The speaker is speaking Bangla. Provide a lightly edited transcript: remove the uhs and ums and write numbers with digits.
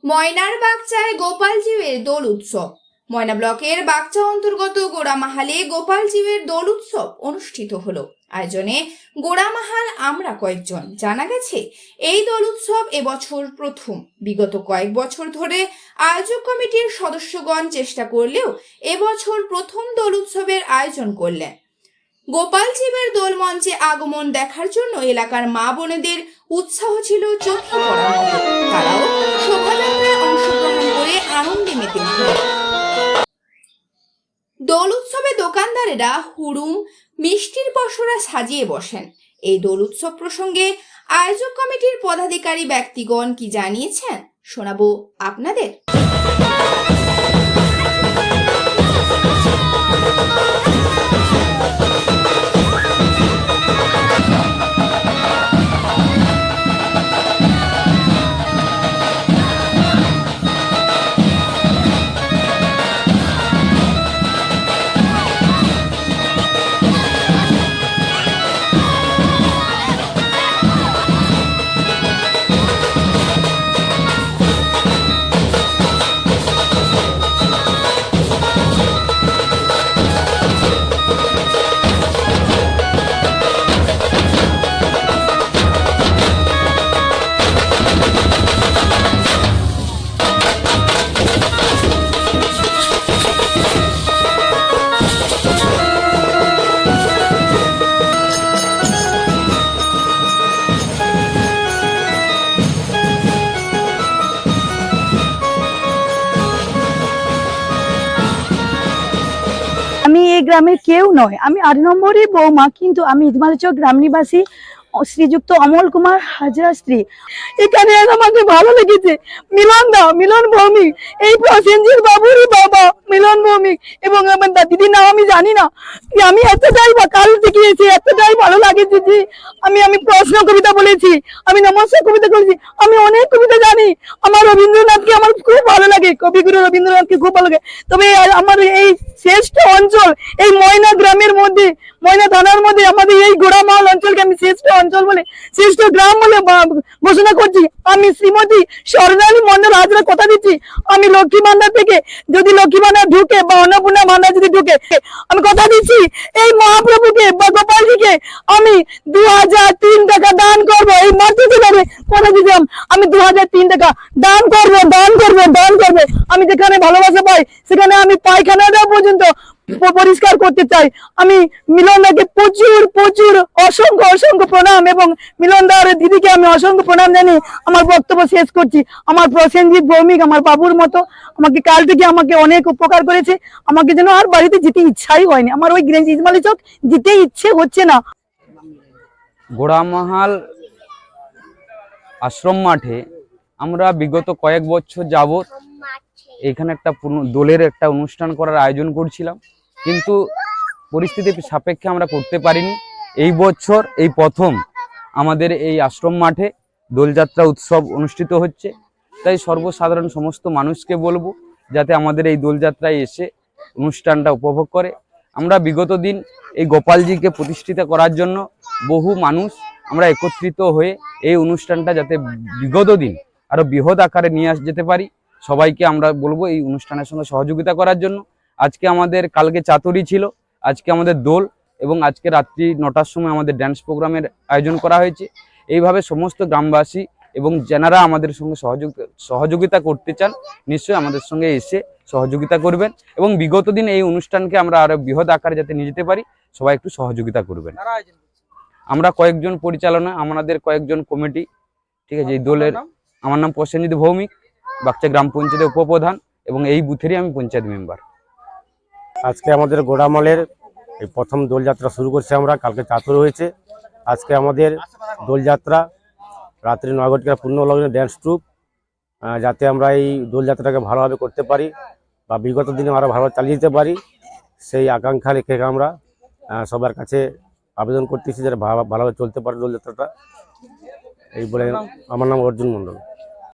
ময়নার বাগচায় গোপালজিউয়ের দোল উৎসব। ময়না ব্লকের বাগচা অন্তর্গত গোড়ামাহালে গোপালজিউয়ের দোল উৎসব অনুষ্ঠিত হলো। আয়োজনে গোড়ামাহাল আমরা কয়েকজন। জানা গেছে এই দোল উৎসব এবছর প্রথম। বিগত কয়েক বছর ধরে আয়োজক কমিটির সদস্যগণ চেষ্টা করলেও এবছর প্রথম দোল উৎসবের আয়োজন করলেন। গোপালজিউয়ের দোল মঞ্চে আগমন দেখার জন্য এলাকার মা বোনেদের উৎসাহ ছিল চোখে পড়ার মতো। তারাও শোভাযাত্রায় অংশগ্রহণ করে আনন্দে মেতে উঠল। দোল উৎসবে দোকানদারেরা হুড়ুম মিষ্টির পসরা সাজিয়ে বসেন। এই দোল উৎসব প্রসঙ্গে আয়োজক কমিটির পদাধিকারী ব্যক্তিগণ কি জানিয়েছেন শোনাবো আপনাদের। আমি এই গ্রামের কেউ নয়, আমি 8 নম্বরের বৌমা, কিন্তু আমি ইজমালচক গ্রাম নিবাসী শ্রীযুক্ত অমল কুমার হাজরা স্ত্রী। এখানে আমাকে ভালো লেগেছে। মিলন ভৌমিক, এই প্রসেনজিৎ বাবুরই বাবা মিলন ভৌমিক, এবং আমার দিদির নাম আমি জানি না। আমি এতটাই কাল থেকে এসে এতটাই ভালো লাগেছে যে আমি প্রশ্ন কবিতা বলেছি, আমি নমস্কার কবিতা করেছি, আমি অনেক কবিতা জানি। আমার রবীন্দ্রনাথকে আমার খুব ভালো লাগে, কবিগুরু রবীন্দ্রনাথকে খুব ভালো লাগে। তবে আমার এই শ্রেষ্ঠ অঞ্চল, এই ময়না গ্রামের মধ্যে, ময়না থানার মধ্যে আমাদের এই গোড়ামাহাল অঞ্চলকে আমি শ্রেষ্ঠ অঞ্চল বলে, শ্রেষ্ঠ গ্রাম বলে ঘোষণা করছি। আমি শ্রীমতী স্বর্ণালী মন্ডল হাজরা কথা দিচ্ছি, আমি লক্ষ্মী ভান্ডার থেকে যদি লক্ষ্মী ভান্ডার ঢুকে বা অন্নপূর্ণা ভান্ডার যদি ঢুকে, আমি কথা দিচ্ছি এই মহাপ্রভুকে বা গোপালজিকে আমি 2003 টাকা দান করবো। এই মাতৃ কথা দিলাম, আমি 2003 টাকা দান করবো। আমি যেখানে ভালোবাসা পাই সেখানে আমি পায়খানাটা পর্যন্ত পরিষ্কার করতে চাই। আমি মিলনদাকে প্রচুর অসংখ্য প্রণাম, এবং মিলনদার দিদিকে আমি অসংখ্য প্রণাম জানিয়ে আমার বক্তব্য শেষ করছি। আমার প্রসেনজিৎ ভৌমিক আমার বাবুর মতো, আমাকে কাল থেকে আমাকে অনেক উপকার করেছে। আমাকে যেন আর বাড়িতে যেতে ইচ্ছাই হয়নি, আমার ওই ইজমালচক যেতে ইচ্ছে হচ্ছে না। গোড়ামাহাল আশ্রম মাঠে আমরা বিগত কয়েক বছর যাবত এখানে একটা দোলের একটা অনুষ্ঠান করার আয়োজন করছিলাম, কিন্তু পরিস্থিতির সাপেক্ষে আমরা করতে পারিনি। এই বছর এই প্রথম আমাদের এই আশ্রম মাঠে দোলযাত্রা উৎসব অনুষ্ঠিত হচ্ছে। তাই সর্বসাধারণ সমস্ত মানুষকে বলবো যাতে আমাদের এই দোলযাত্রায় এসে অনুষ্ঠানটা উপভোগ করে। আমরা বিগত দিন এই গোপালজিকে প্রতিষ্ঠিত করার জন্য বহু মানুষ আমরা একত্রিত হয়ে এই অনুষ্ঠানটা যাতে বিগত দিন আরো বৃহৎ আকারে নিয়ে যেতে পারি, সবাইকে আমরা বলবো এই অনুষ্ঠানের সঙ্গে সহযোগিতা করার জন্য। আজকে আমাদের কালকে চাতুরি ছিল, আজকে আমাদের দোল, এবং আজকে রাত্রি 9টার সময় আমাদের ড্যান্স প্রোগ্রামের আয়োজন করা হয়েছে। এইভাবে সমস্ত গ্রামবাসী এবং যারা আমাদের সঙ্গে সহযোগিতা করতে চান নিশ্চয়ই আমাদের সঙ্গে এসে সহযোগিতা করবেন, এবং বিগত দিন এই অনুষ্ঠানকে আমরা আরো বৃহৎ আকারে যাতে নিয়ে যেতে পারি সবাই একটু সহযোগিতা করবেন। আমরা কয়েকজন পরিচালনা, আমাদের কয়েকজন কমিটি, ঠিক আছে। এই দোলের আমার নাম প্রসেনজিৎ ভৌমিক, বাগচা গ্রাম পঞ্চায়েতের উপপ্রধান, এবং এই বুথেরই আমি পঞ্চায়েত মেম্বার। আজকে আমাদের গোড়ামালের এই প্রথম দোলযাত্রা শুরু করছি আমরা, কালকে চাতুর হয়েছে। আজকে আমাদের দোলযাত্রা রাত্রি 9 ঘটিকা পূর্ণ লগ্নে ড্যান্স ট্রুপ, যাতে আমরা এই দোলযাত্রাটাকে ভালোভাবে করতে পারি বা বিগত দিনে আরও ভালোভাবে চালিয়ে যেতে পারি, সেই আকাঙ্ক্ষা রেখে আমরা সবার কাছে আবেদন করতেছি যাতে ভালোভাবে চলতে পারে দোলযাত্রাটা। এই বলে আমার নাম অর্জুন মণ্ডল।